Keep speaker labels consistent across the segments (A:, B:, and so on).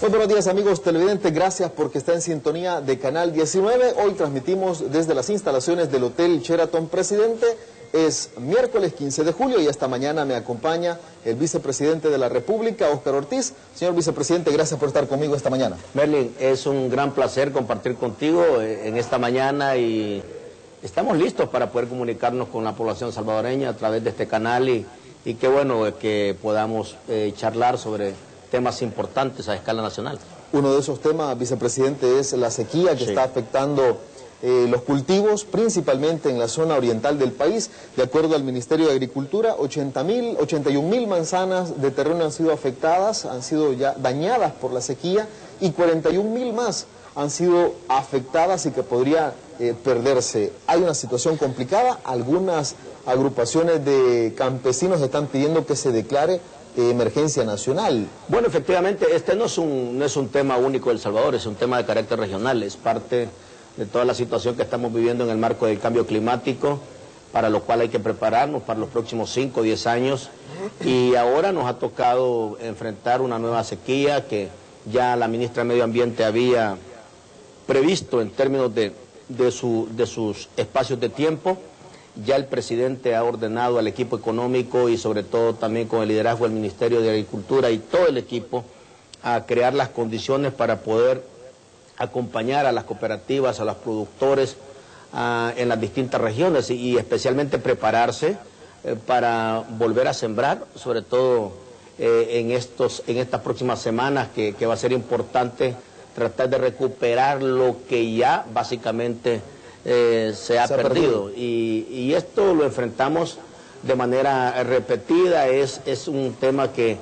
A: Muy buenos días amigos televidentes, gracias porque está en sintonía de Canal 19. Hoy transmitimos desde las instalaciones del Hotel Sheraton Presidente. Es miércoles 15 de julio y esta mañana me acompaña el vicepresidente de la República, Óscar Ortiz. Señor vicepresidente, gracias por estar conmigo esta mañana.
B: Merlin, es un gran placer compartir contigo en esta mañana y estamos listos para poder comunicarnos con la población salvadoreña a través de este canal y qué bueno que podamos charlar sobre temas importantes a escala nacional.
A: Uno de esos temas, vicepresidente, es la sequía que está afectando los cultivos, principalmente en la zona oriental del país. De acuerdo al Ministerio de Agricultura, 81.000 manzanas de terreno han sido afectadas, han sido ya dañadas por la sequía y 41.000 más han sido afectadas y que podría perderse. Hay una situación complicada, algunas agrupaciones de campesinos están pidiendo que se declare emergencia nacional.
B: Bueno, efectivamente, este no es un tema único de El Salvador, es un tema de carácter regional, es parte de toda la situación que estamos viviendo en el marco del cambio climático, para lo cual hay que prepararnos para los próximos 5 o 10 años, y ahora nos ha tocado enfrentar una nueva sequía que ya la ministra de Medio Ambiente había previsto en términos de sus espacios de tiempo. Ya el presidente ha ordenado al equipo económico y sobre todo también con el liderazgo del Ministerio de Agricultura y todo el equipo a crear las condiciones para poder acompañar a las cooperativas, a los productores en las distintas regiones y especialmente prepararse para volver a sembrar, sobre todo en estas próximas semanas que va a ser importante tratar de recuperar lo que ya básicamente se ha perdido. Y esto lo enfrentamos de manera repetida, es un tema que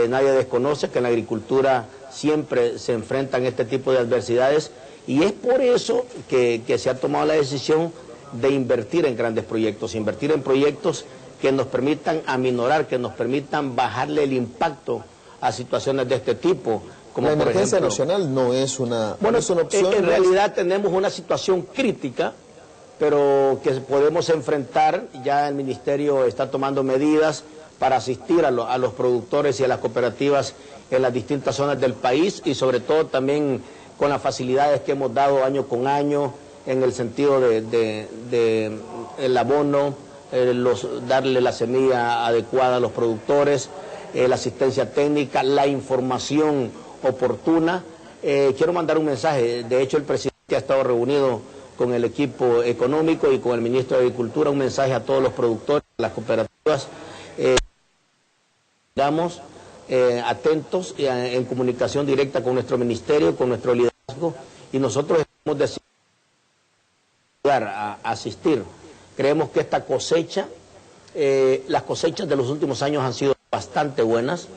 B: nadie desconoce, que en la agricultura siempre se enfrentan este tipo de adversidades y es por eso que se ha tomado la decisión de invertir en grandes proyectos, invertir en proyectos que nos permitan aminorar, que nos permitan bajarle el impacto a situaciones de este tipo. Como
A: la emergencia
B: por ejemplo,
A: nacional no es una opción.
B: En realidad tenemos una situación crítica, pero que podemos enfrentar. Ya el Ministerio está tomando medidas para asistir a los productores y a las cooperativas en las distintas zonas del país y sobre todo también con las facilidades que hemos dado año con año en el sentido de el abono, darle la semilla adecuada a los productores, la asistencia técnica, la información oportuna. Quiero mandar un mensaje. De hecho, el presidente ha estado reunido con el equipo económico y con el ministro de Agricultura, un mensaje a todos los productores, a las cooperativas. Estamos atentos en comunicación directa con nuestro ministerio, con nuestro liderazgo, y nosotros hemos decidido a asistir. Creemos que esta cosecha, las cosechas de los últimos años han sido bastante buenas,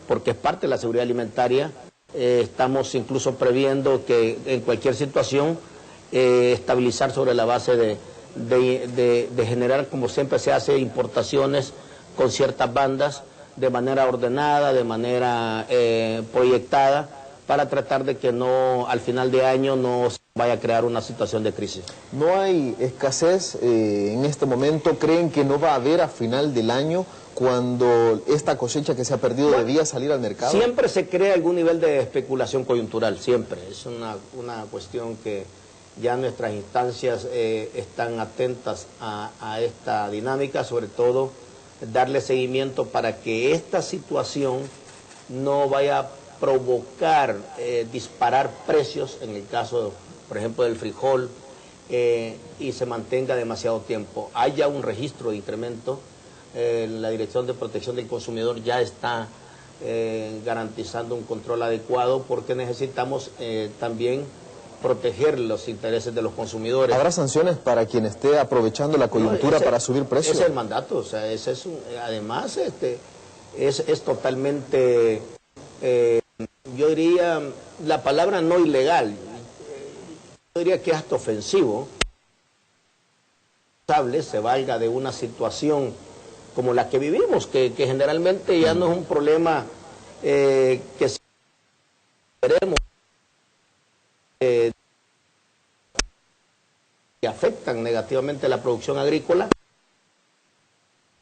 B: porque es parte de la seguridad alimentaria. Estamos incluso previendo que en cualquier situación estabilizar sobre la base de generar, como siempre se hace, importaciones con ciertas bandas de manera ordenada, de manera proyectada, para tratar de que no al final de año no se vaya a crear una situación de crisis.
A: ¿No hay escasez en este momento? ¿Creen que no va a haber a final del año cuando esta cosecha que se ha perdido debía salir al mercado?
B: Siempre se crea algún nivel de especulación coyuntural, siempre. Es una cuestión que ya nuestras instancias están atentas a esta dinámica, sobre todo darle seguimiento para que esta situación no vaya a provocar, disparar precios, en el caso, por ejemplo, del frijol, y se mantenga demasiado tiempo. Hay ya un registro de incremento. La Dirección de Protección del Consumidor ya está garantizando un control adecuado porque necesitamos también proteger los intereses de los consumidores.
A: ¿Habrá sanciones para quien esté aprovechando la coyuntura para subir precios?
B: Ese es el mandato, o sea, además es totalmente, yo diría, la palabra no ilegal, yo diría que es hasta ofensivo, se valga de una situación como la que vivimos, que generalmente ya no es un problema que si queremos que afectan negativamente la producción agrícola.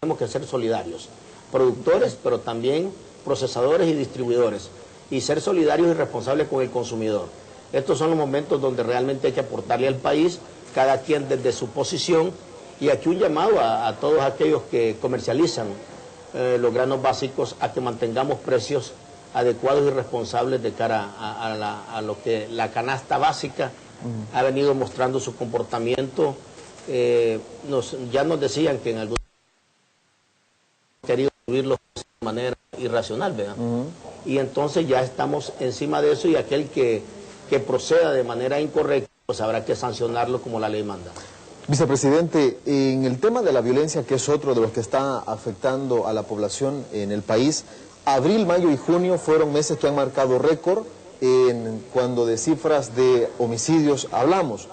B: Tenemos que ser solidarios, productores, pero también procesadores y distribuidores. y ser solidarios y responsables con el consumidor. Estos son los momentos donde realmente hay que aportarle al país, cada quien desde su posición, y aquí un llamado a todos aquellos que comercializan los granos básicos a que mantengamos precios adecuados y responsables de cara a lo que la canasta básica ha venido mostrando su comportamiento. Ya nos decían que en algún querido subirlo de manera irracional, ¿verdad? Y entonces ya estamos encima de eso, y aquel que proceda de manera incorrecta, pues habrá que sancionarlo como la ley manda.
A: Vicepresidente, en el tema de la violencia, que es otro de los que está afectando a la población en el país, abril, mayo y junio fueron meses que han marcado récord cuando de cifras de homicidios hablamos,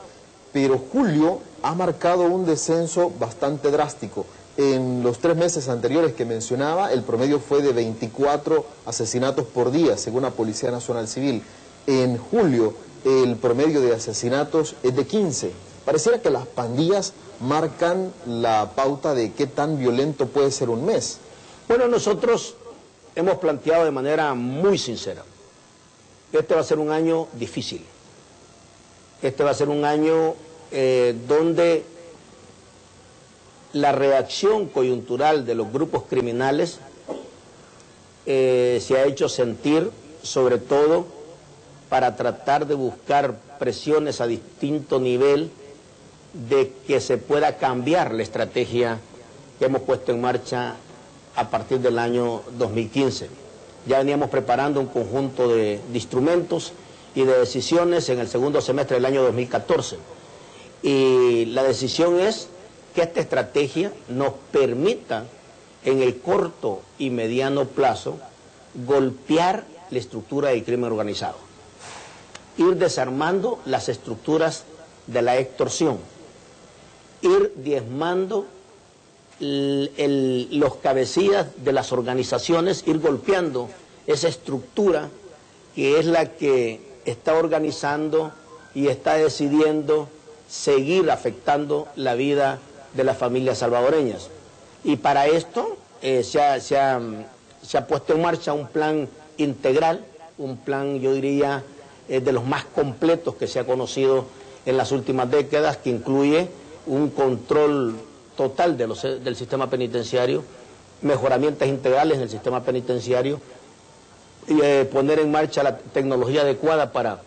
A: pero julio ha marcado un descenso bastante drástico. En los 3 meses anteriores que mencionaba, el promedio fue de 24 asesinatos por día, según la Policía Nacional Civil. En julio, el promedio de asesinatos es de 15. Pareciera que las pandillas marcan la pauta de qué tan violento puede ser un mes.
B: Bueno, nosotros hemos planteado de manera muy sincera, este va a ser un año difícil. Este va a ser un año donde la reacción coyuntural de los grupos criminales se ha hecho sentir, sobre todo para tratar de buscar presiones a distinto nivel de que se pueda cambiar la estrategia que hemos puesto en marcha a partir del año 2015. Ya veníamos preparando un conjunto de instrumentos y de decisiones en el segundo semestre del año 2014. Y la decisión es que esta estrategia nos permita en el corto y mediano plazo golpear la estructura del crimen organizado, ir desarmando las estructuras de la extorsión, ir diezmando los cabecillas de las organizaciones, ir golpeando esa estructura que es la que está organizando y está decidiendo seguir afectando la vida de las familias salvadoreñas. Y para esto se ha puesto en marcha un plan integral, un plan, yo diría, de los más completos que se ha conocido en las últimas décadas, que incluye un control total del sistema penitenciario, mejoramientos integrales en el sistema penitenciario, y poner en marcha la tecnología adecuada para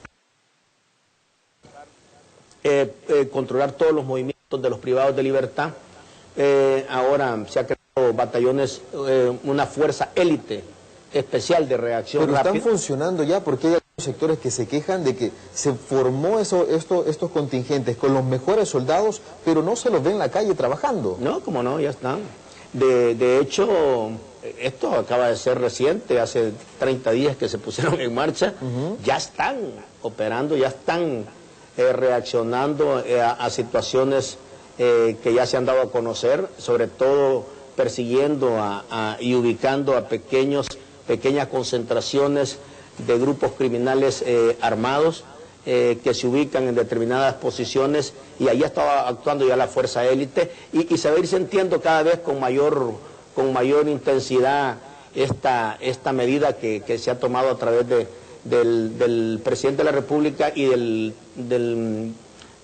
B: controlar todos los movimientos de los privados de libertad. Ahora se ha creado batallones, una fuerza élite especial de reacción
A: rápida. Pero están
B: rápida.
A: funcionando ya, porque hay algunos sectores que se quejan de que se formó estos contingentes con los mejores soldados, pero no se los ve en la calle trabajando.
B: No, como no, ya están. De hecho, esto acaba de ser reciente, hace 30 días que se pusieron en marcha, ya están operando, ya están reaccionando a situaciones que ya se han dado a conocer, sobre todo persiguiendo y ubicando a pequeñas concentraciones de grupos criminales armados que se ubican en determinadas posiciones, y ahí estaba actuando ya la fuerza élite, y se va a ir sintiendo cada vez con mayor intensidad esta medida que se ha tomado a través del presidente de la República y del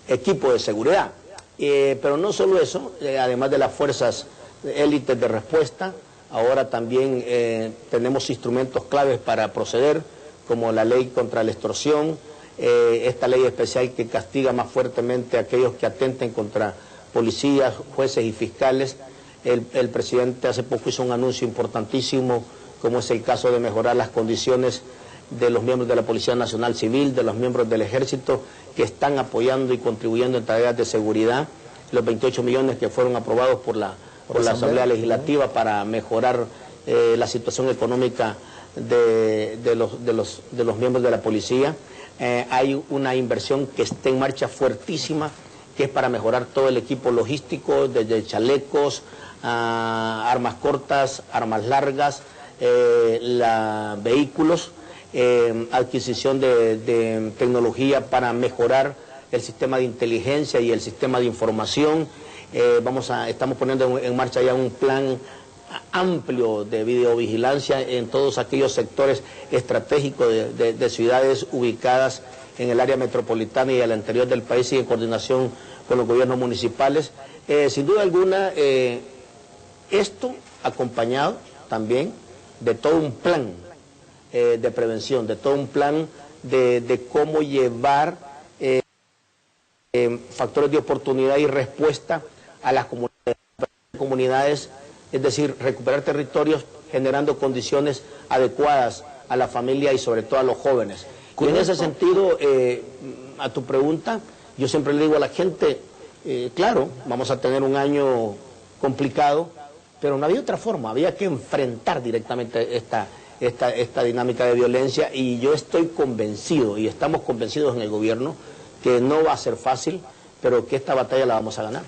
B: equipo de seguridad. Pero no solo eso, además de las fuerzas élites de respuesta, ahora también tenemos instrumentos claves para proceder, como la ley contra la extorsión, esta ley especial que castiga más fuertemente a aquellos que atenten contra policías, jueces y fiscales. El presidente hace poco hizo un anuncio importantísimo, como es el caso de mejorar las condiciones de los miembros de la Policía Nacional Civil, de los miembros del Ejército, que están apoyando y contribuyendo en tareas de seguridad. Los 28 millones que fueron aprobados por la Asamblea Legislativa para mejorar la situación económica de los miembros de la policía. Hay una inversión que está en marcha fuertísima, que es para mejorar todo el equipo logístico, desde chalecos, armas cortas, armas largas, vehículos, adquisición de tecnología para mejorar el sistema de inteligencia y el sistema de información. Estamos poniendo en marcha ya un plan amplio de videovigilancia en todos aquellos sectores estratégicos de ciudades ubicadas en el área metropolitana y al interior del país y en coordinación con los gobiernos municipales. Sin duda alguna, esto acompañado también de todo un plan de prevención, de todo un plan de cómo llevar factores de oportunidad y respuesta a las comunidades, es decir, recuperar territorios generando condiciones adecuadas a la familia y sobre todo a los jóvenes. Y en ese sentido, a tu pregunta, yo siempre le digo a la gente, claro, vamos a tener un año complicado, pero no había otra forma, había que enfrentar directamente esta dinámica de violencia, y yo estoy convencido, y estamos convencidos en el gobierno, que no va a ser fácil, pero que esta batalla la vamos a ganar.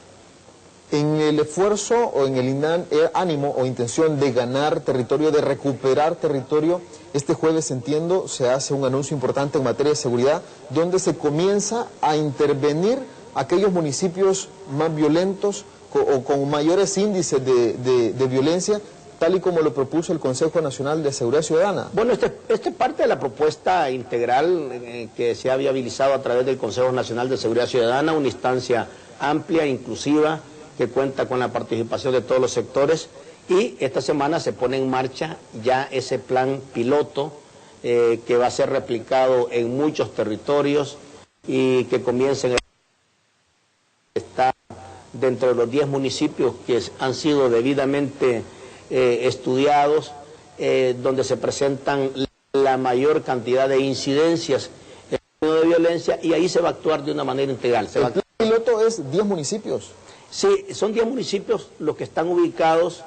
A: En el esfuerzo o en el ánimo o intención de ganar territorio, de recuperar territorio, este jueves, entiendo, se hace un anuncio importante en materia de seguridad, donde se comienza a intervenir aquellos municipios más violentos o con mayores índices de violencia, tal y como lo propuso el Consejo Nacional de Seguridad Ciudadana.
B: Bueno, esta es parte de la propuesta integral que se ha viabilizado a través del Consejo Nacional de Seguridad Ciudadana, una instancia amplia, inclusiva, que cuenta con la participación de todos los sectores, y esta semana se pone en marcha ya ese plan piloto que va a ser replicado en muchos territorios y que comienza en está dentro de los 10 municipios que han sido debidamente estudiados, donde se presentan la mayor cantidad de incidencias de violencia, y ahí se va a actuar de una manera integral.
A: ¿El plan piloto es 10 municipios?
B: Sí, son 10 municipios los que están ubicados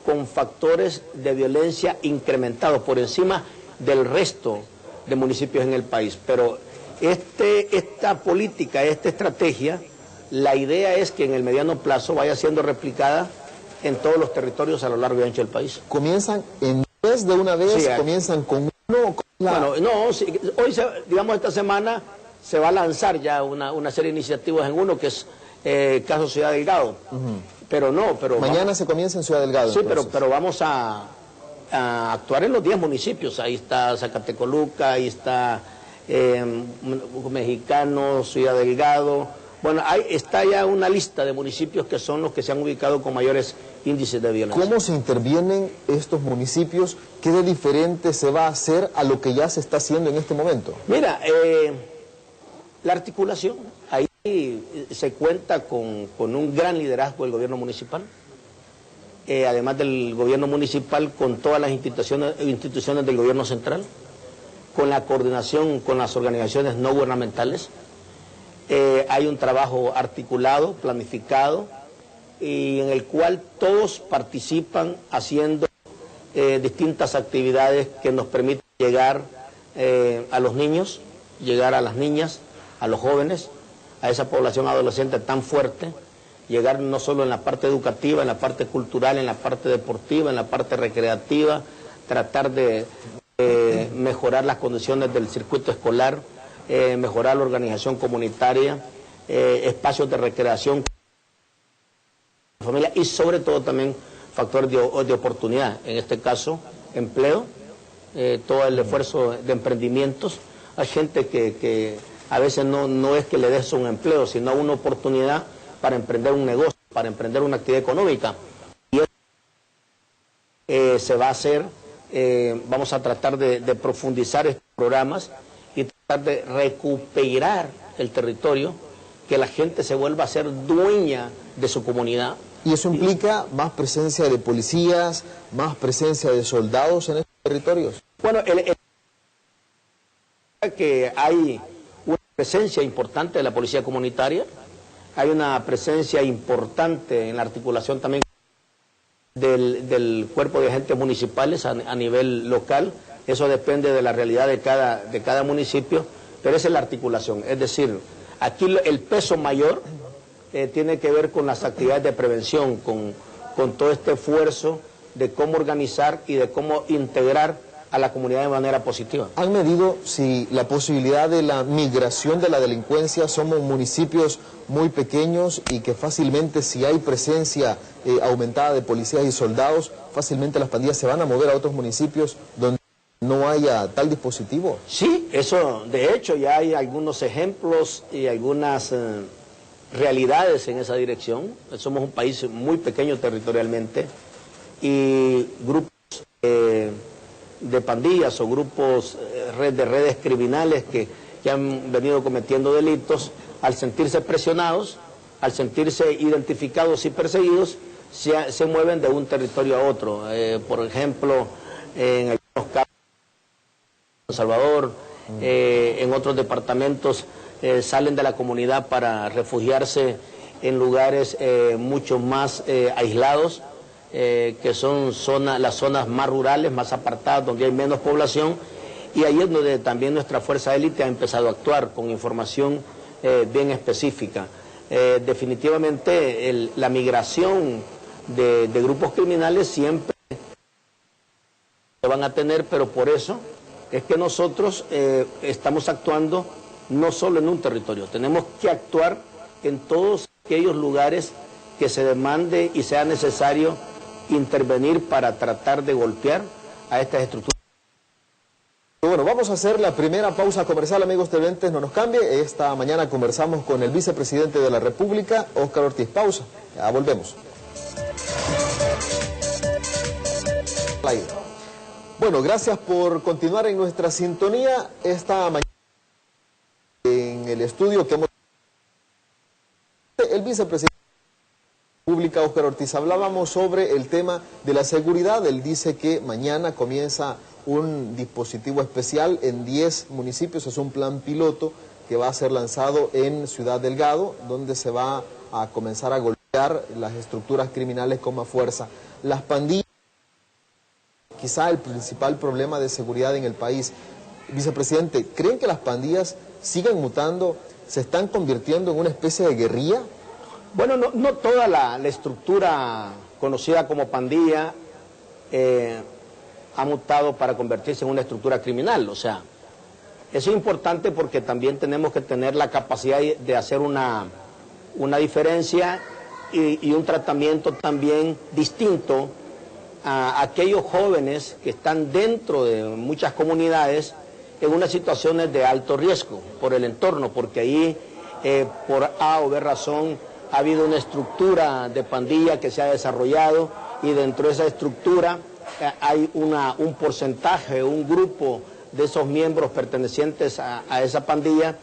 B: con factores de violencia incrementados por encima del resto de municipios en el país. Pero esta política, esta estrategia, la idea es que en el mediano plazo vaya siendo replicada en todos los territorios a lo largo y ancho del país.
A: ¿Comienzan en 10 de una vez? Sí, ¿comienzan con uno?
B: Bueno, no, sí, hoy, digamos, esta semana se va a lanzar ya una serie de iniciativas en uno que es caso Ciudad Delgado. Pero no, pero...
A: Mañana se comienza en Ciudad Delgado.
B: Sí, pero vamos a actuar en los 10 municipios. Ahí está Zacatecoluca, ahí está Mexicano, Ciudad Delgado. Bueno, está ya una lista de municipios que son los que se han ubicado con mayores índices de violencia.
A: ¿Cómo se intervienen estos municipios? ¿Qué de diferente se va a hacer a lo que ya se está haciendo en este momento?
B: Mira, la articulación, ahí se cuenta con un gran liderazgo del gobierno municipal, además del gobierno municipal, con todas las instituciones del gobierno central, con la coordinación con las organizaciones no gubernamentales. Hay un trabajo articulado, planificado, y en el cual todos participan haciendo distintas actividades que nos permiten llegar a los niños, llegar a las niñas, a los jóvenes, a esa población adolescente tan fuerte, llegar no solo en la parte educativa, en la parte cultural, en la parte deportiva, en la parte recreativa, tratar de mejorar las condiciones del circuito escolar, mejorar la organización comunitaria, espacios de recreación, familia, y sobre todo también factores de oportunidad, en este caso empleo, todo el esfuerzo de emprendimientos. Hay gente que a veces no es que le des un empleo, sino una oportunidad para emprender un negocio, para emprender una actividad económica. Y eso se va a hacer, vamos a tratar de profundizar estos programas y tratar de recuperar el territorio, que la gente se vuelva a ser dueña de su comunidad.
A: ¿Y eso implica más presencia de policías, más presencia de soldados en estos territorios?
B: Bueno, que hay una presencia importante de la policía comunitaria, hay una presencia importante en la articulación también del cuerpo de agentes municipales a nivel local. Eso depende de la realidad de cada municipio, pero esa es la articulación. Es decir, aquí el peso mayor tiene que ver con las actividades de prevención, con todo este esfuerzo de cómo organizar y de cómo integrar a la comunidad de manera positiva.
A: ¿Han medido si la posibilidad de la migración de la delincuencia? Somos municipios muy pequeños y que fácilmente, si hay presencia aumentada de policías y soldados, fácilmente las pandillas se van a mover a otros municipios donde no haya tal dispositivo.
B: Sí, eso, de hecho, ya hay algunos ejemplos y algunas realidades en esa dirección. Somos un país muy pequeño territorialmente y grupos de pandillas o grupos de redes criminales que han venido cometiendo delitos, al sentirse presionados, al sentirse identificados y perseguidos, se mueven de un territorio a otro. Por ejemplo, en algunos casos, en El Salvador, en otros departamentos, salen de la comunidad para refugiarse en lugares mucho más aislados, que son las zonas más rurales, más apartadas, donde hay menos población, y ahí es donde también nuestra fuerza élite ha empezado a actuar con información bien específica. Definitivamente la migración de grupos criminales siempre se van a tener, pero por eso es que nosotros estamos actuando no solo en un territorio, tenemos que actuar en todos aquellos lugares que se demande y sea necesario intervenir para tratar de golpear a estas estructuras.
A: Bueno, vamos a hacer la primera pausa comercial, amigos televidentes, no nos cambie. Esta mañana conversamos con el vicepresidente de la República, Óscar Ortiz. Pausa, ya volvemos. Bueno, gracias por continuar en nuestra sintonía. Esta mañana en el estudio que hemos... El vicepresidente Pública, Óscar Ortiz, hablábamos sobre el tema de la seguridad. Él dice que mañana comienza un dispositivo especial en 10 municipios, es un plan piloto que va a ser lanzado en Ciudad Delgado, donde se va a comenzar a golpear las estructuras criminales con más fuerza. Las pandillas, quizá el principal problema de seguridad en el país. Vicepresidente, ¿creen que las pandillas siguen mutando, se están convirtiendo en una especie de guerrilla?
B: Bueno, no toda la estructura conocida como pandilla ha mutado para convertirse en una estructura criminal. O sea, eso es importante porque también tenemos que tener la capacidad de hacer una diferencia y un tratamiento también distinto a aquellos jóvenes que están dentro de muchas comunidades en unas situaciones de alto riesgo por el entorno, porque ahí por A o B razón ha habido una estructura de pandilla que se ha desarrollado y dentro de esa estructura hay un porcentaje, un grupo de esos miembros pertenecientes a esa pandilla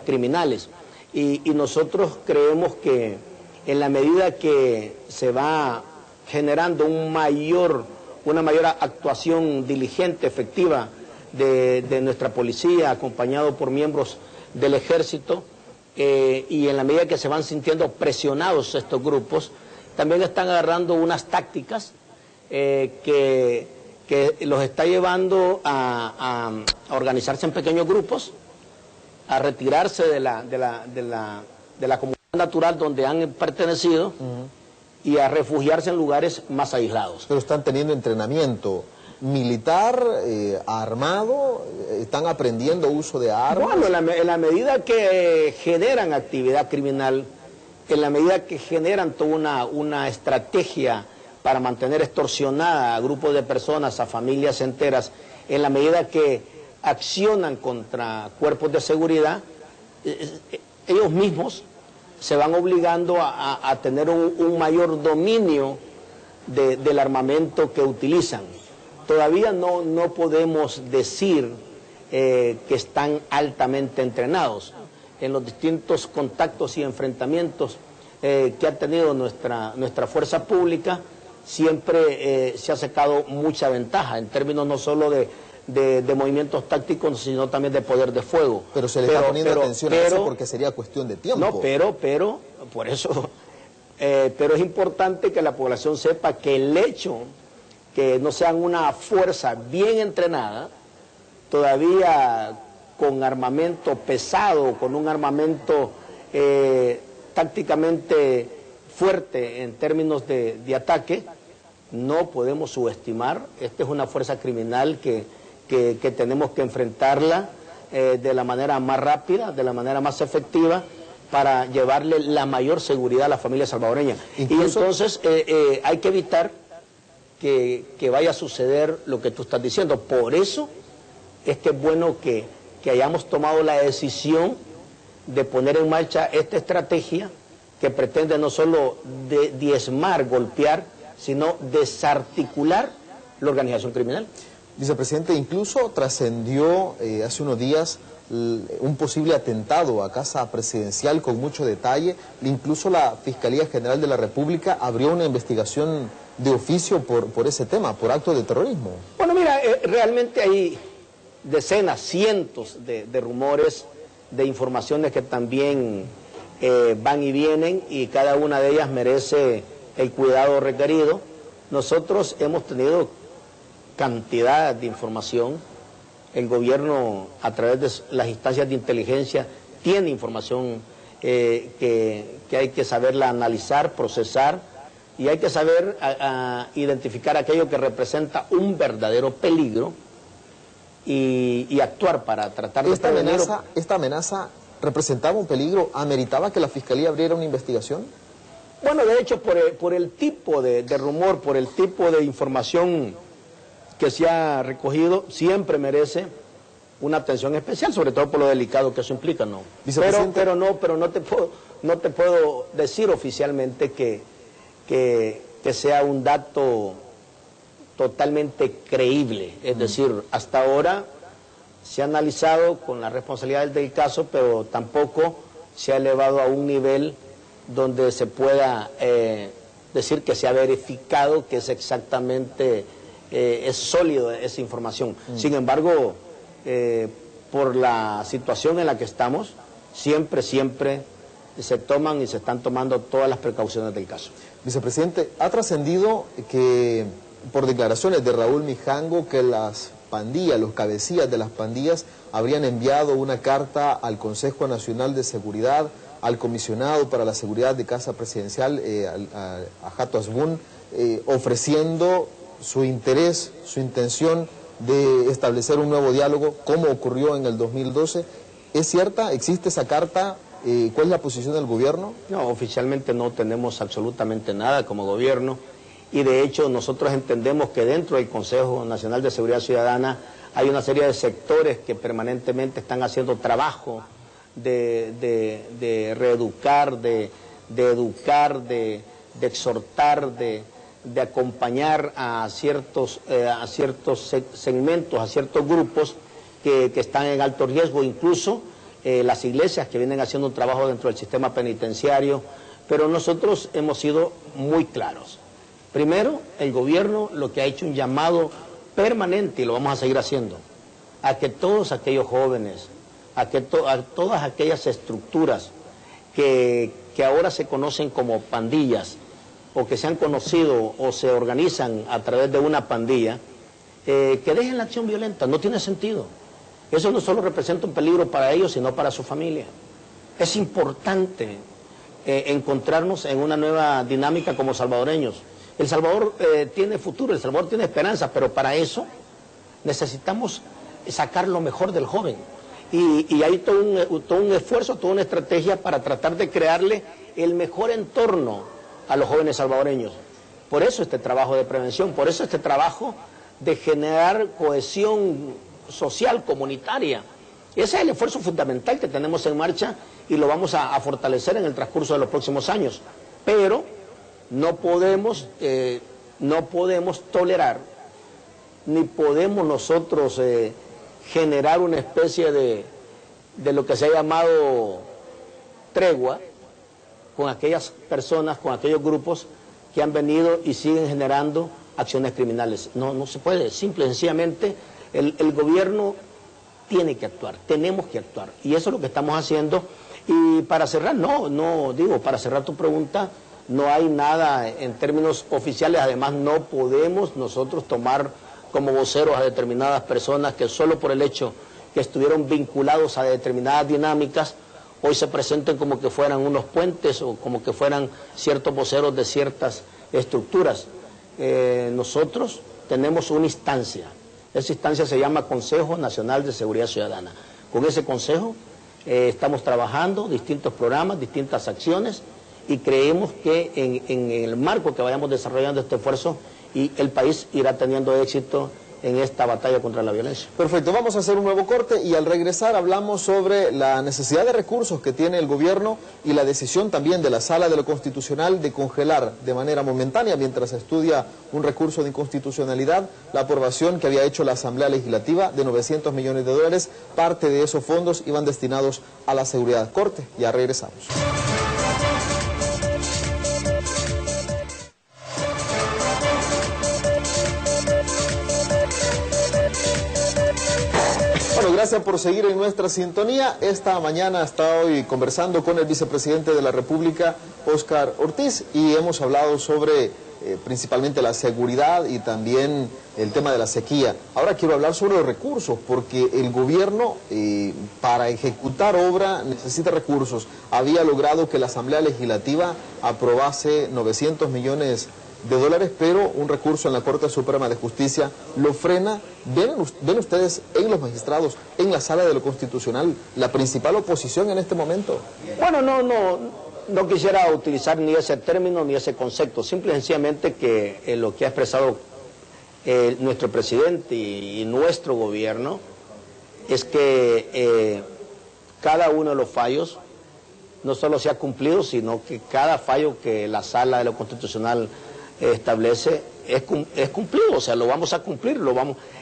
B: criminales. Y nosotros creemos que en la medida que se va generando una mayor actuación diligente, efectiva de nuestra policía, acompañado por miembros del ejército, y en la medida que se van sintiendo presionados estos grupos, también están agarrando unas tácticas que los está llevando a organizarse en pequeños grupos, a retirarse de la comunidad natural donde han pertenecido y a refugiarse en lugares más aislados.
A: Pero están teniendo entrenamiento militar, armado, están aprendiendo uso de armas.
B: Bueno, en la medida que generan actividad criminal, en la medida que generan toda una estrategia para mantener extorsionada a grupos de personas, a familias enteras, en la medida que accionan contra cuerpos de seguridad, ellos mismos se van obligando a tener un mayor dominio del armamento que utilizan. Todavía no podemos decir que están altamente entrenados. En los distintos contactos y enfrentamientos que ha tenido nuestra fuerza pública, siempre se ha sacado mucha ventaja, en términos no solo de movimientos tácticos, sino también de poder de fuego.
A: Pero se le está poniendo atención a eso porque sería cuestión de tiempo.
B: No, pero, por eso, pero es importante que la población sepa que el hecho que no sean una fuerza bien entrenada, todavía con armamento pesado, con un armamento tácticamente fuerte en términos de ataque, no podemos subestimar. Esta es una fuerza criminal que tenemos que enfrentarla de la manera más rápida, de la manera más efectiva, para llevarle la mayor seguridad a la familia salvadoreña. Incluso, y entonces hay que evitar que vaya a suceder lo que tú estás diciendo. Por eso es que es bueno que hayamos tomado la decisión de poner en marcha esta estrategia que pretende no solo diezmar, golpear, sino desarticular la organización criminal.
A: Vicepresidente, incluso trascendió hace unos días un posible atentado a Casa Presidencial con mucho detalle. Incluso la Fiscalía General de la República abrió una investigación de oficio por ese tema, por acto de terrorismo.
B: Bueno, mira, realmente hay decenas, cientos de rumores, de informaciones que también van y vienen, y cada una de ellas merece el cuidado requerido. Nosotros hemos tenido cantidad de información. El gobierno, a través de las instancias de inteligencia, tiene información que hay que saberla analizar, procesar, y hay que saber identificar aquello que representa un verdadero peligro y actuar para tratar de prevenir.
A: ¿Esta amenaza representaba un peligro? ¿Ameritaba que la Fiscalía abriera una investigación?
B: Bueno, de hecho, por el tipo de rumor, por el tipo de información que se ha recogido, siempre merece una atención especial, sobre todo por lo delicado que eso implica, ¿no? Pero no te puedo decir oficialmente que sea un dato totalmente creíble. Es decir, hasta ahora se ha analizado con la responsabilidad del caso, pero tampoco se ha elevado a un nivel donde se pueda decir que se ha verificado que es exactamente, es sólido esa información. Sin embargo, por la situación en la que estamos, siempre se toman y se están tomando todas las precauciones del caso.
A: Vicepresidente, ha trascendido que, por declaraciones de Raúl Mijango, que las pandillas, los cabecillas de las pandillas, habrían enviado una carta al Consejo Nacional de Seguridad, al comisionado para la seguridad de Casa Presidencial, a Jato Asbun, ofreciendo su interés, su intención de establecer un nuevo diálogo, como ocurrió en el 2012. ¿Es cierta? ¿Existe esa carta? ¿Cuál es la posición del gobierno?
B: No, oficialmente no tenemos absolutamente nada como gobierno, y de hecho nosotros entendemos que dentro del Consejo Nacional de Seguridad Ciudadana hay una serie de sectores que permanentemente están haciendo trabajo de reeducar, de educar, de exhortar, de acompañar a ciertos segmentos, a ciertos grupos que están en alto riesgo, incluso las iglesias que vienen haciendo un trabajo dentro del sistema penitenciario. Pero nosotros hemos sido muy claros. Primero, el gobierno lo que ha hecho un llamado permanente, y lo vamos a seguir haciendo, a que todos aquellos jóvenes, a todas aquellas estructuras que ahora se conocen como pandillas, o que se han conocido o se organizan a través de una pandilla, que dejen la acción violenta. No tiene sentido. Eso no solo representa un peligro para ellos, sino para su familia. Es importante encontrarnos en una nueva dinámica como salvadoreños. El Salvador tiene futuro, El Salvador tiene esperanza, pero para eso necesitamos sacar lo mejor del joven. Y hay todo un esfuerzo, toda una estrategia para tratar de crearle el mejor entorno a los jóvenes salvadoreños. Por eso este trabajo de prevención, por eso este trabajo de generar cohesión social, comunitaria. Ese es el esfuerzo fundamental que tenemos en marcha, y lo vamos a fortalecer en el transcurso de los próximos años. Pero no podemos tolerar, ni podemos nosotros generar una especie de lo que se ha llamado tregua con aquellas personas, con aquellos grupos que han venido y siguen generando acciones criminales. No se puede. Simple y sencillamente el gobierno tiene que actuar, tenemos que actuar, y eso es lo que estamos haciendo. Y para cerrar, para cerrar tu pregunta, no hay nada en términos oficiales. Además, no podemos nosotros tomar como voceros a determinadas personas que solo por el hecho que estuvieron vinculados a determinadas dinámicas, hoy se presenten como que fueran unos puentes o como que fueran ciertos voceros de ciertas estructuras. nosotros tenemos una instancia. Esa instancia se llama Consejo Nacional de Seguridad Ciudadana. Con ese consejo estamos trabajando distintos programas, distintas acciones, y creemos que en el marco que vayamos desarrollando este esfuerzo, y el país irá teniendo éxito en esta batalla contra la violencia.
A: Perfecto, vamos a hacer un nuevo corte y al regresar hablamos sobre la necesidad de recursos que tiene el gobierno y la decisión también de la Sala de lo Constitucional de congelar de manera momentánea, mientras se estudia un recurso de inconstitucionalidad, la aprobación que había hecho la Asamblea Legislativa de 900 millones de dólares. Parte de esos fondos iban destinados a la seguridad. Corte, ya regresamos. Bueno, gracias por seguir en nuestra sintonía. Esta mañana estoy conversando con el vicepresidente de la República, Óscar Ortiz, y hemos hablado sobre principalmente la seguridad y también el tema de la sequía. Ahora quiero hablar sobre los recursos, porque el gobierno para ejecutar obra necesita recursos. Había logrado que la Asamblea Legislativa aprobase 900 millones de dólares, pero un recurso en la Corte Suprema de Justicia lo frena. ¿Ven ustedes en los magistrados, en la Sala de lo Constitucional, la principal oposición en este momento?
B: Bueno, no quisiera utilizar ni ese término ni ese concepto, simple y sencillamente que lo que ha expresado nuestro presidente y nuestro gobierno es que cada uno de los fallos no solo se ha cumplido, sino que cada fallo que la Sala de lo Constitucional establece es cumplido, o sea, lo vamos a cumplir,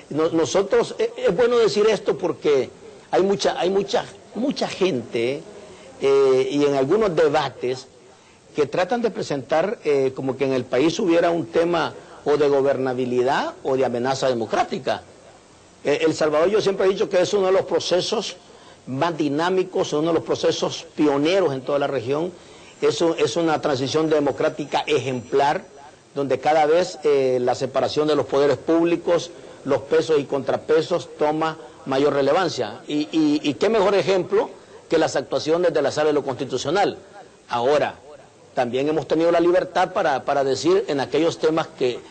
B: nosotros, es bueno decir esto porque hay mucha gente y en algunos debates que tratan de presentar como que en el país hubiera un tema o de gobernabilidad o de amenaza democrática. El Salvador, yo siempre he dicho que es uno de los procesos más dinámicos, uno de los procesos pioneros en toda la región. Es una transición democrática ejemplar, donde cada vez la separación de los poderes públicos, los pesos y contrapesos toma mayor relevancia. Y qué mejor ejemplo que las actuaciones de la Sala de lo Constitucional. Ahora, también hemos tenido la libertad para decir en aquellos temas que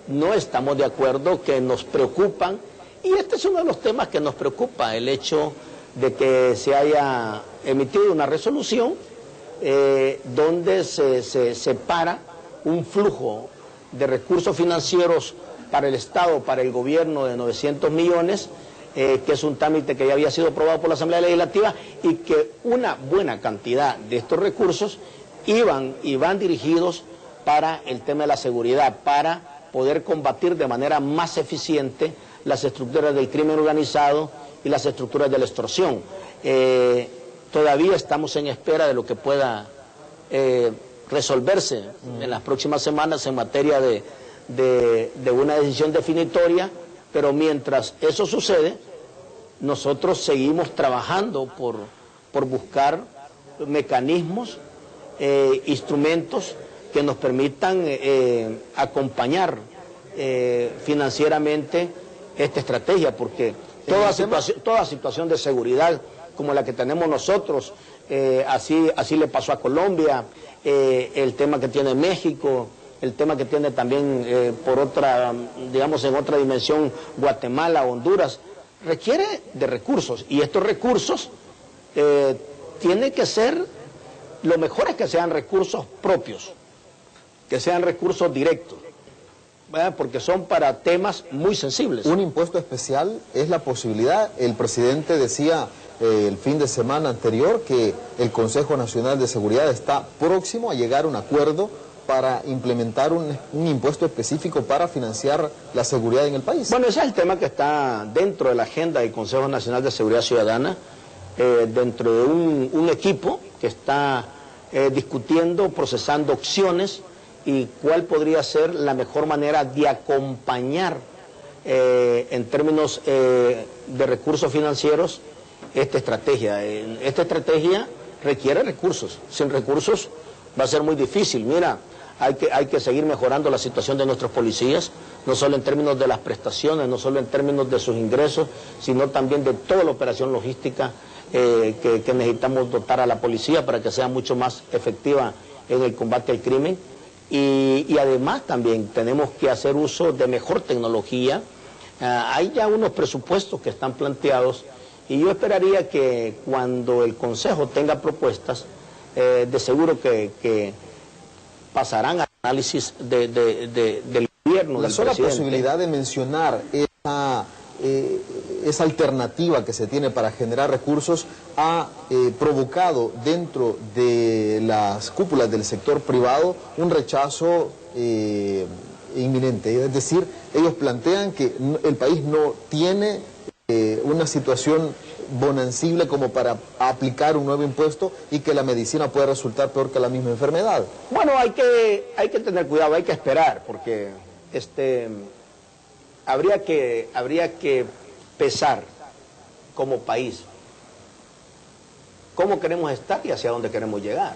B: no estamos de acuerdo, que nos preocupan, y este es uno de los temas que nos preocupa, el hecho de que se haya emitido una resolución donde se separa un flujo de recursos financieros para el Estado, para el gobierno de 900 millones, que es un trámite que ya había sido aprobado por la Asamblea Legislativa, y que una buena cantidad de estos recursos van dirigidos para el tema de la seguridad, para poder combatir de manera más eficiente las estructuras del crimen organizado y las estructuras de la extorsión. Todavía estamos en espera de lo que pueda resolverse en las próximas semanas en materia de una decisión definitoria, pero mientras eso sucede, nosotros seguimos trabajando por buscar mecanismos, instrumentos que nos permitan acompañar financieramente esta estrategia, porque toda situación de seguridad como la que tenemos nosotros, así le pasó a Colombia, el tema que tiene México, el tema que tiene también por otra, digamos en otra dimensión, Guatemala, Honduras, requiere de recursos, y estos recursos tienen que ser, lo mejor es que sean recursos propios, que sean recursos directos, ¿verdad? Porque son para temas muy sensibles.
A: Un impuesto especial es la posibilidad. El presidente decía el fin de semana anterior que el Consejo Nacional de Seguridad está próximo a llegar a un acuerdo para implementar un impuesto específico para financiar la seguridad en el país.
B: Bueno, ese es el tema que está dentro de la agenda del Consejo Nacional de Seguridad Ciudadana, dentro de un equipo que está discutiendo, procesando opciones y cuál podría ser la mejor manera de acompañar en términos de recursos financieros esta estrategia. Esta estrategia requiere recursos. Sin recursos va a ser muy difícil. Mira, hay que seguir mejorando la situación de nuestros policías, no solo en términos de las prestaciones, no solo en términos de sus ingresos, sino también de toda la operación logística que necesitamos dotar a la policía para que sea mucho más efectiva en el combate al crimen. Y además también tenemos que hacer uso de mejor tecnología. Hay ya unos presupuestos que están planteados y yo esperaría que cuando el Consejo tenga propuestas, de seguro que pasarán al análisis del gobierno,
A: la sola posibilidad de mencionar esa alternativa que se tiene para generar recursos ha provocado dentro de las cúpulas del sector privado un rechazo inminente. Es decir, ellos plantean que el país no tiene una situación bonancible como para aplicar un nuevo impuesto y que la medicina puede resultar peor que la misma enfermedad.
B: Bueno, hay que tener cuidado, hay que esperar, porque habría que pesar como país cómo queremos estar y hacia dónde queremos llegar.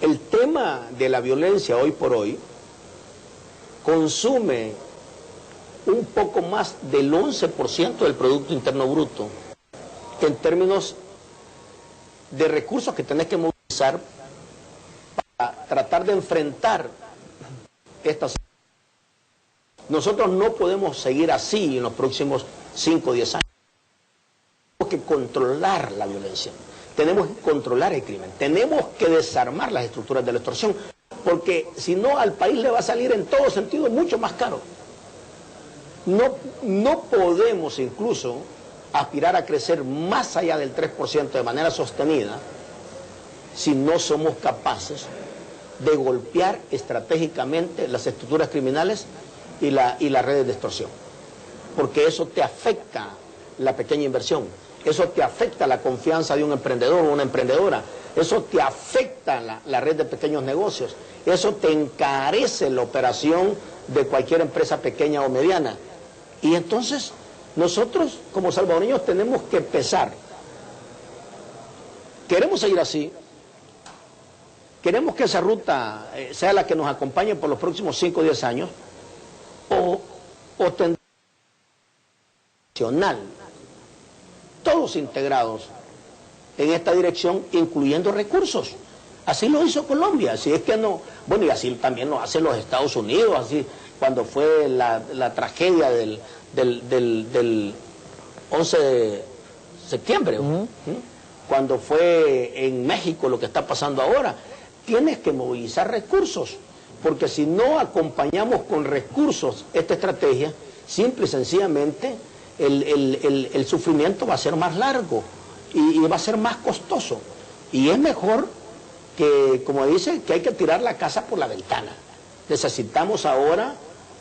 B: El tema de la violencia hoy por hoy consume un poco más del 11% del Producto Interno Bruto en términos de recursos que tenés que movilizar para tratar de enfrentar estas. Nosotros no podemos seguir así en los próximos 5 o 10 años. Tenemos que controlar la violencia, tenemos que controlar el crimen, tenemos que desarmar las estructuras de la extorsión, porque si no al país le va a salir en todo sentido mucho más caro. No podemos incluso aspirar a crecer más allá del 3% de manera sostenida si no somos capaces de golpear estratégicamente las estructuras criminales y las redes de extorsión. Porque eso te afecta la pequeña inversión, eso te afecta la confianza de un emprendedor o una emprendedora, eso te afecta la red de pequeños negocios, eso te encarece la operación de cualquier empresa pequeña o mediana. Y entonces nosotros como salvadoreños tenemos que pesar. ¿Queremos seguir así? ¿Queremos que esa ruta sea la que nos acompañe por los próximos 5 o 10 años? ¿O tendremos todos integrados en esta dirección, incluyendo recursos? Así lo hizo Colombia, así es que no, bueno, y así también lo hacen los Estados Unidos, así cuando fue la tragedia del 11 de septiembre, cuando fue en México lo que está pasando ahora. Tienes que movilizar recursos, porque si no acompañamos con recursos esta estrategia, simple y sencillamente el sufrimiento va a ser más largo y va a ser más costoso. Y es mejor que, como dice, que hay que tirar la casa por la ventana. Necesitamos ahora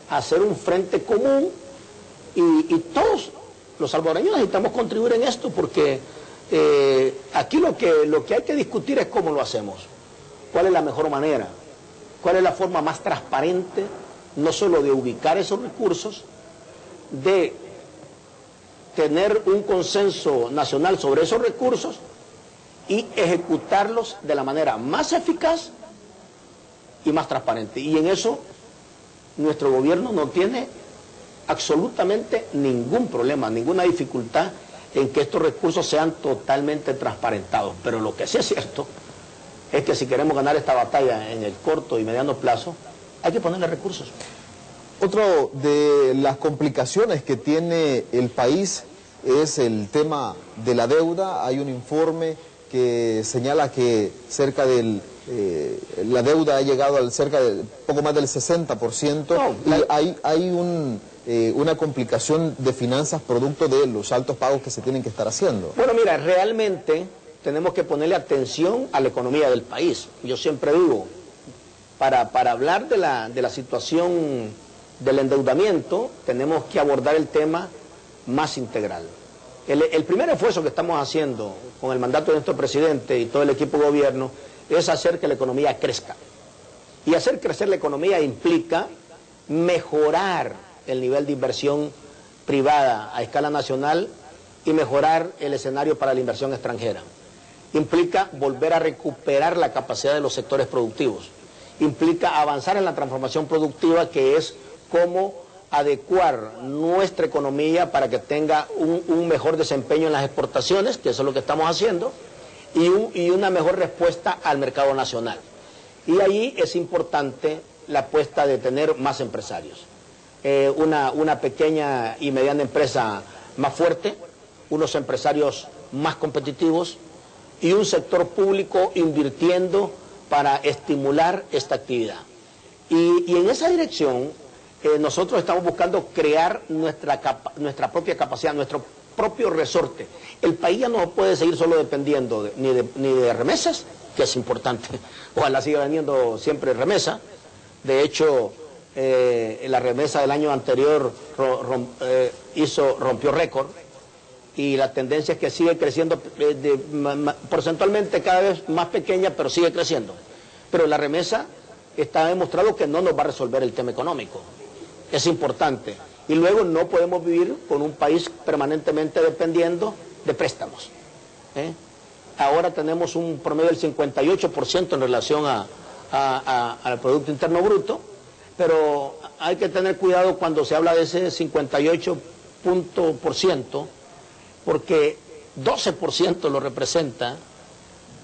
B: hacer un frente común y todos los salvadoreños necesitamos contribuir en esto, porque aquí lo que hay que discutir es cómo lo hacemos, cuál es la mejor manera, cuál es la forma más transparente, no solo de ubicar esos recursos, de tener un consenso nacional sobre esos recursos y ejecutarlos de la manera más eficaz y más transparente. Y en eso nuestro gobierno no tiene absolutamente ningún problema, ninguna dificultad en que estos recursos sean totalmente transparentados. Pero lo que sí es cierto es que si queremos ganar esta batalla en el corto y mediano plazo, hay que ponerle recursos.
A: Otro de las complicaciones que tiene el país es el tema de la deuda. Hay un informe que señala que cerca del la deuda ha llegado al cerca de poco más del 60%, y hay una complicación de finanzas producto de los altos pagos que se tienen que estar haciendo.
B: Bueno, mira, realmente tenemos que ponerle atención a la economía del país. Yo siempre digo, para hablar de la situación del endeudamiento, tenemos que abordar el tema más integral. El primer esfuerzo que estamos haciendo con el mandato de nuestro presidente y todo el equipo de gobierno es hacer que la economía crezca. Y hacer crecer la economía implica mejorar el nivel de inversión privada a escala nacional y mejorar el escenario para la inversión extranjera. Implica volver a recuperar la capacidad de los sectores productivos. Implica avanzar en la transformación productiva, que es cómo adecuar nuestra economía para que tenga un mejor desempeño en las exportaciones, que eso es lo que estamos haciendo, y una mejor respuesta al mercado nacional. Y ahí es importante la apuesta de tener más empresarios. Una pequeña y mediana empresa más fuerte, unos empresarios más competitivos y un sector público invirtiendo para estimular esta actividad. Y en esa dirección nosotros estamos buscando crear nuestra propia capacidad, nuestro propio resorte. El país ya no puede seguir solo dependiendo ni de remesas, que es importante, ojalá siga vendiendo siempre remesa. De hecho, la remesa del año anterior rompió récord, y la tendencia es que sigue creciendo porcentualmente cada vez más pequeña, pero sigue creciendo. Pero la remesa está demostrado que no nos va a resolver el tema económico. Es importante. Y luego no podemos vivir con un país permanentemente dependiendo de préstamos. Ahora tenemos un promedio del 58% en relación al Producto Interno Bruto, pero hay que tener cuidado cuando se habla de ese 58%, porque 12% lo representa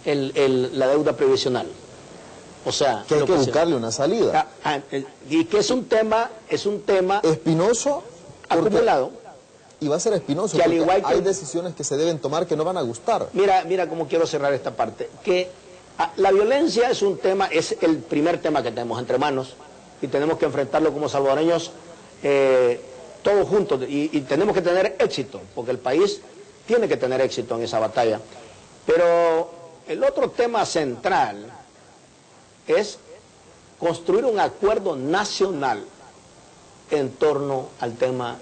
B: la deuda previsional. O sea,
A: que hay que buscarle una salida.
B: Y que es un tema
A: espinoso,
B: acumulado.
A: Y va a ser espinoso,
B: que
A: porque
B: al igual que
A: hay decisiones que se deben tomar que no van a gustar.
B: Mira cómo quiero cerrar esta parte. Que la violencia es el primer tema que tenemos entre manos, y tenemos que enfrentarlo como salvadoreños todos juntos, y tenemos que tener éxito, porque el país tiene que tener éxito en esa batalla. Pero el otro tema central es construir un acuerdo nacional en torno al tema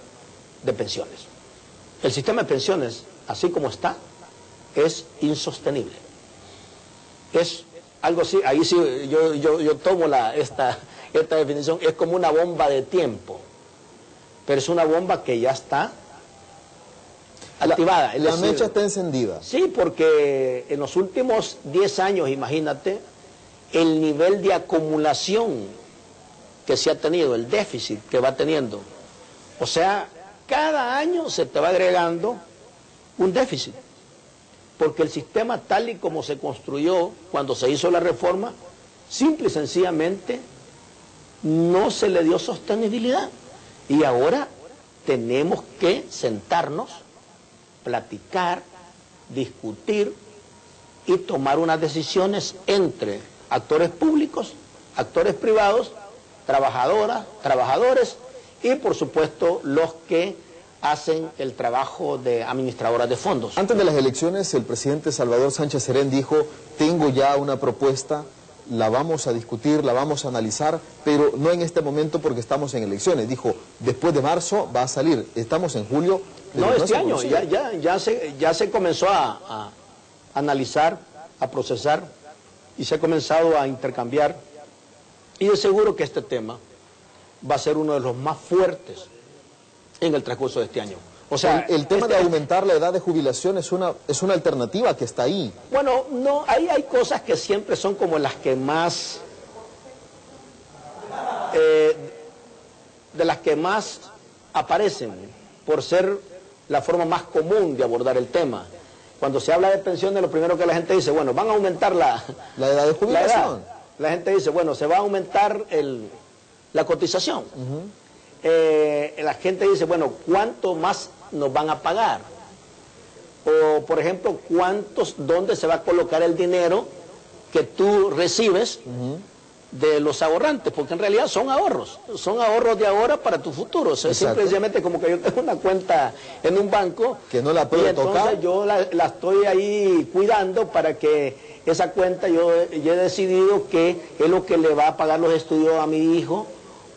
B: de pensiones. El sistema de pensiones, así como está, es insostenible. Es algo así, ahí sí yo tomo esta definición, es como una bomba de tiempo, pero es una bomba que ya está activada.
A: La mecha está encendida.
B: Sí, porque en los últimos 10 años, imagínate, el nivel de acumulación que se ha tenido, el déficit que va teniendo. O sea, cada año se te va agregando un déficit, porque el sistema tal y como se construyó cuando se hizo la reforma, simple y sencillamente no se le dio sostenibilidad. Y ahora tenemos que sentarnos, platicar, discutir y tomar unas decisiones entre actores públicos, actores privados, trabajadoras, trabajadores y por supuesto los que hacen el trabajo de administradoras de fondos.
A: Antes de las elecciones, el presidente Salvador Sánchez Serén dijo: tengo ya una propuesta, la vamos a discutir, la vamos a analizar, pero no en este momento porque estamos en elecciones. Dijo, después de marzo va a salir. Estamos en julio.
B: No, este año ya se comenzó a analizar, a procesar, y se ha comenzado a intercambiar, y de seguro que este tema va a ser uno de los más fuertes en el transcurso de este año. O sea,
A: el tema de aumentar la edad de jubilación es una alternativa que está ahí.
B: Bueno, no, hay cosas que siempre son como las que más, de las que más aparecen, por ser la forma más común de abordar el tema. Cuando se habla de pensiones, lo primero que la gente dice, bueno, van a aumentar la
A: edad de jubilación.
B: La gente dice, bueno, se va a aumentar la cotización. La gente dice, bueno, ¿cuánto más nos van a pagar? O, por ejemplo, ¿dónde se va a colocar el dinero que tú recibes de los ahorrantes? Porque en realidad son ahorros de ahora para tu futuro. O sea, simplemente como que yo tengo una cuenta en un banco
A: que no la puedo tocar.
B: Yo la estoy ahí cuidando para que esa cuenta yo he decidido que es lo que le va a pagar los estudios a mi hijo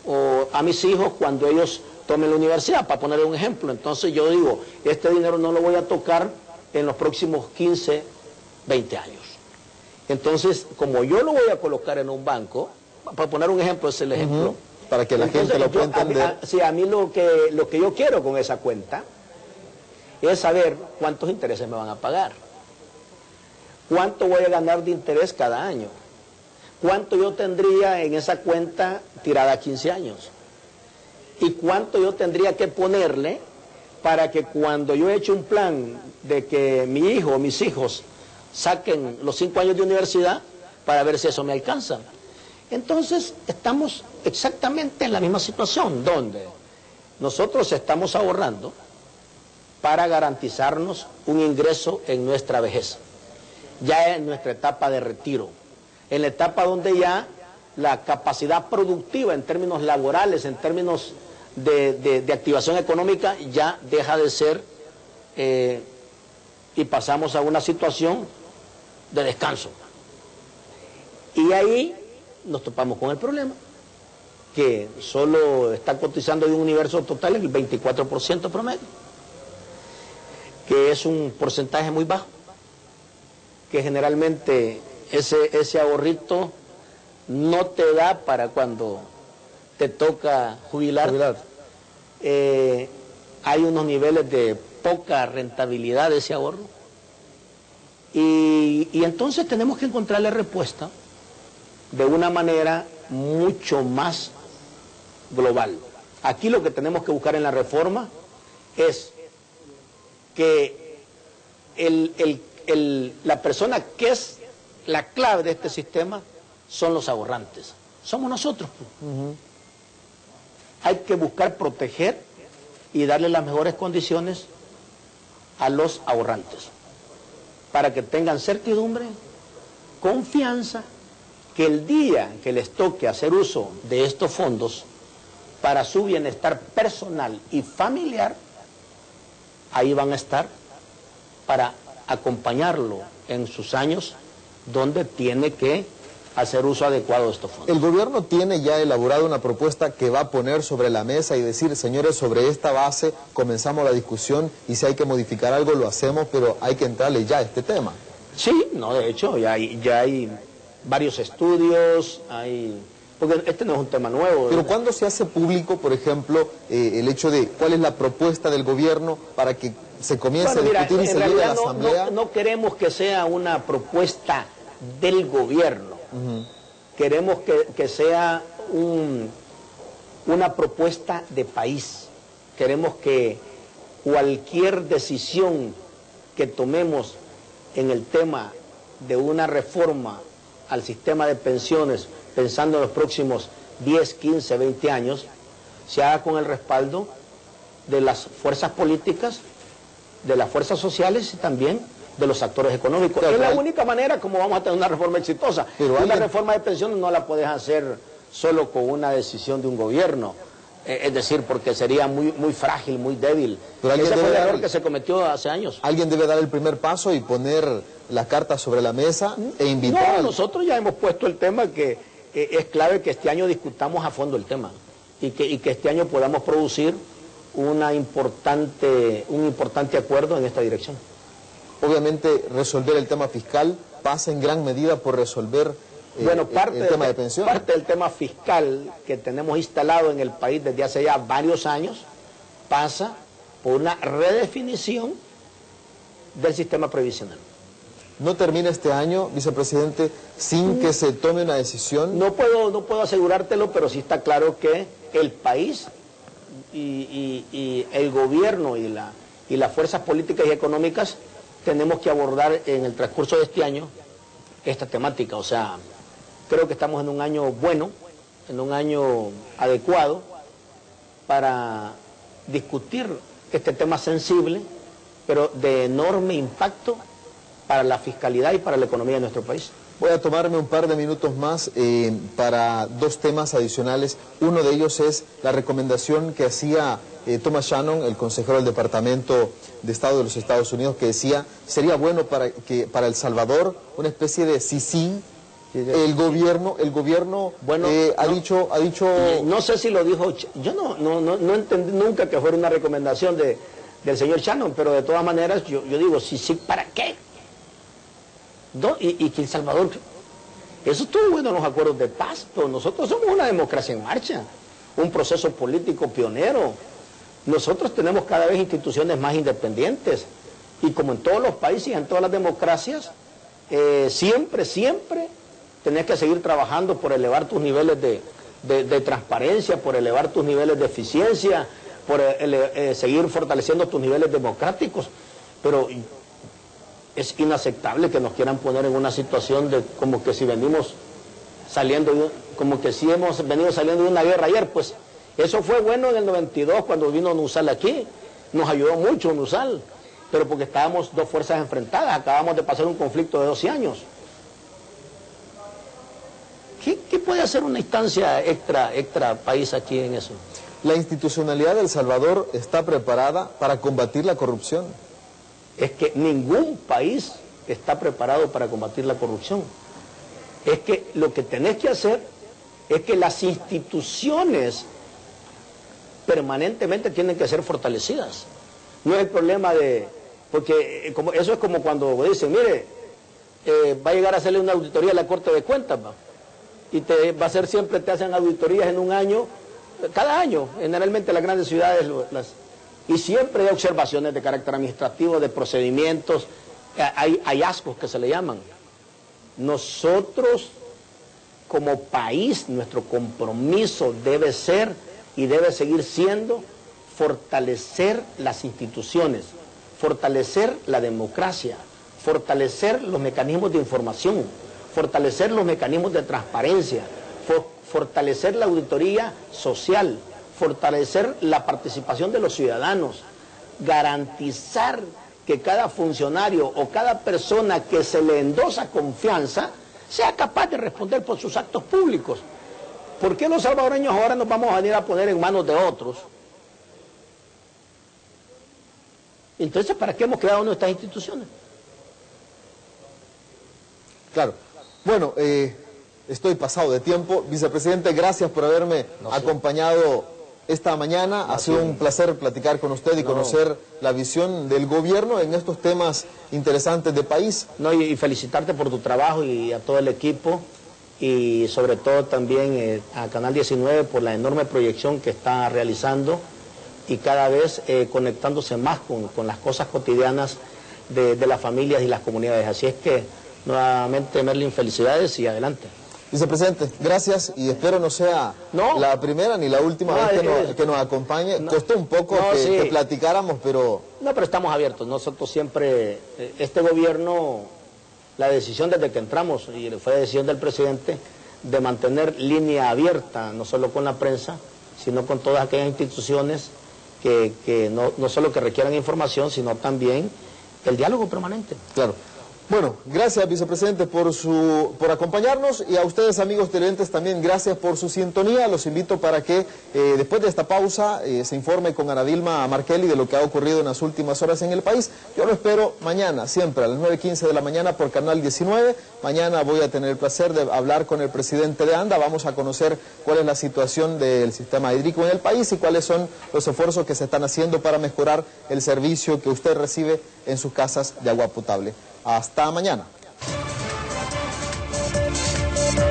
B: o a mis hijos cuando ellos tomen la universidad, para poner un ejemplo. Entonces yo digo, este dinero no lo voy a tocar en los próximos 15, 20 años. Entonces, como yo lo voy a colocar en un banco, para poner un ejemplo, es el ejemplo.
A: Para que la gente lo pueda entender.
B: A mí lo que yo quiero con esa cuenta es saber cuántos intereses me van a pagar, cuánto voy a ganar de interés cada año, cuánto yo tendría en esa cuenta tirada a 15 años y cuánto yo tendría que ponerle para que cuando yo eche un plan de que mi hijo o mis hijos saquen los 5 años de universidad, para ver si eso me alcanza. Entonces estamos exactamente en la misma situación, donde nosotros estamos ahorrando para garantizarnos un ingreso en nuestra vejez, ya en nuestra etapa de retiro, en la etapa donde ya la capacidad productiva en términos laborales, en términos de activación económica, ya deja de ser y pasamos a una situación de descanso. Y ahí nos topamos con el problema, que solo está cotizando de un universo total el 24% promedio, que es un porcentaje muy bajo, que generalmente ese ahorrito no te da para cuando te toca jubilar. Hay unos niveles de poca rentabilidad de ese ahorro, y entonces tenemos que encontrarle respuesta de una manera mucho más global. Aquí lo que tenemos que buscar en la reforma es que la persona que es la clave de este sistema son los ahorrantes. Somos nosotros. Hay que buscar proteger y darle las mejores condiciones a los ahorrantes para que tengan certidumbre, confianza, que el día que les toque hacer uso de estos fondos para su bienestar personal y familiar, ahí van a estar para acompañarlo en sus años donde tiene que hacer uso adecuado de estos fondos.
A: El gobierno tiene ya elaborado una propuesta que va a poner sobre la mesa y decir, señores, sobre esta base comenzamos la discusión y si hay que modificar algo lo hacemos, pero hay que entrarle ya a este tema.
B: Sí, no, de hecho, ya hay varios estudios, porque este no es un tema nuevo.
A: Pero ¿cuándo se hace público, por ejemplo, el hecho de cuál es la propuesta del gobierno para que se comience a discutir y se lleve a la Asamblea?
B: No queremos que sea una propuesta del gobierno. Queremos que sea una propuesta de país. Queremos que cualquier decisión que tomemos en el tema de una reforma al sistema de pensiones, pensando en los próximos 10, 15, 20 años, se haga con el respaldo de las fuerzas políticas, de las fuerzas sociales y también de los actores económicos. Claro, es la única manera como vamos a tener una reforma exitosa. Pero una reforma de pensiones no la puedes hacer solo con una decisión de un gobierno. Es decir, porque sería muy frágil, muy débil. Ese fue el error que se cometió hace años.
A: Alguien debe dar el primer paso y poner las cartas sobre la mesa e invitar...
B: No, nosotros ya hemos puesto el tema que es clave que este año discutamos a fondo el tema y que este año podamos producir un importante acuerdo en esta dirección.
A: Obviamente resolver el tema fiscal pasa en gran medida por resolver el tema de pensiones.
B: Parte del tema fiscal que tenemos instalado en el país desde hace ya varios años pasa por una redefinición del sistema previsional.
A: ¿No termina este año, vicepresidente, sin que se tome una decisión?
B: No puedo asegurártelo, pero sí está claro que el país y el gobierno y las fuerzas políticas y económicas tenemos que abordar en el transcurso de este año esta temática. O sea, creo que estamos en un año bueno, en un año adecuado para discutir este tema sensible, pero de enorme impacto para la fiscalidad y para la economía de nuestro país.
A: Voy a tomarme un par de minutos más para dos temas adicionales. Uno de ellos es la recomendación que hacía Thomas Shannon, el consejero del Departamento de Estado de los Estados Unidos, que decía, sería bueno para El Salvador una especie de sí. El gobierno bueno, ha dicho...
B: No sé si lo dijo, yo no entendí nunca que fuera una recomendación del señor Shannon, pero de todas maneras yo digo, sí, ¿para qué? Y que El Salvador, eso estuvo bueno en los acuerdos de paz, pero nosotros somos una democracia en marcha, un proceso político pionero. Nosotros tenemos cada vez instituciones más independientes y como en todos los países y en todas las democracias, siempre tenés que seguir trabajando por elevar tus niveles de transparencia, por elevar tus niveles de eficiencia, por seguir fortaleciendo tus niveles democráticos, pero es inaceptable que nos quieran poner en una situación de como que si venimos como que sí hemos venido saliendo de una guerra ayer, pues eso fue bueno en el 92 cuando vino Nusal aquí, nos ayudó mucho Nusal, pero porque estábamos dos fuerzas enfrentadas, acabamos de pasar un conflicto de 12 años. ¿Qué puede hacer una instancia extra país aquí en eso?
A: ¿La institucionalidad de El Salvador está preparada para combatir la corrupción?
B: Es que ningún país está preparado para combatir la corrupción. Es que lo que tenés que hacer es que las instituciones permanentemente tienen que ser fortalecidas. No es el problema de... Porque eso es como cuando dicen, mire, va a llegar a hacerle una auditoría a la Corte de Cuentas, ¿va? Y va a ser siempre, te hacen auditorías en un año, cada año, generalmente las grandes ciudades, y siempre hay observaciones de carácter administrativo, de procedimientos, hay hallazgos que se le llaman. Nosotros, como país, nuestro compromiso debe ser y debe seguir siendo fortalecer las instituciones, fortalecer la democracia, fortalecer los mecanismos de información, fortalecer los mecanismos de transparencia, fortalecer la auditoría social, fortalecer la participación de los ciudadanos, garantizar que cada funcionario o cada persona que se le endosa confianza sea capaz de responder por sus actos públicos. ¿Por qué los salvadoreños ahora nos vamos a venir a poner en manos de otros? Entonces, ¿para qué hemos creado nuestras instituciones?
A: Claro. Bueno, estoy pasado de tiempo. Vicepresidente, gracias por haberme acompañado esta mañana. Ha sido un placer platicar con usted y conocer la visión del gobierno en estos temas interesantes de país.
B: Y felicitarte por tu trabajo y a todo el equipo y sobre todo también a Canal 19 por la enorme proyección que está realizando y cada vez conectándose más con las cosas cotidianas de las familias y las comunidades. Así es que nuevamente, Merlin, felicidades y adelante.
A: Vicepresidente, gracias y espero no sea la primera ni la última vez que nos acompañe. Costó un poco que platicáramos, pero...
B: No, pero estamos abiertos. Nosotros siempre, este gobierno, la decisión desde que entramos, y fue decisión del presidente, de mantener línea abierta, no solo con la prensa, sino con todas aquellas instituciones que no solo que requieran información, sino también el diálogo permanente.
A: Claro. Bueno, gracias, vicepresidente, por acompañarnos, y a ustedes, amigos televidentes, también gracias por su sintonía. Los invito para que después de esta pausa se informe con Ana Dilma Markelly de lo que ha ocurrido en las últimas horas en el país. Yo lo espero mañana, siempre a las 9:15 de la mañana por Canal 19. Mañana voy a tener el placer de hablar con el presidente de ANDA. Vamos a conocer cuál es la situación del sistema hídrico en el país y cuáles son los esfuerzos que se están haciendo para mejorar el servicio que usted recibe en sus casas de agua potable. Hasta mañana.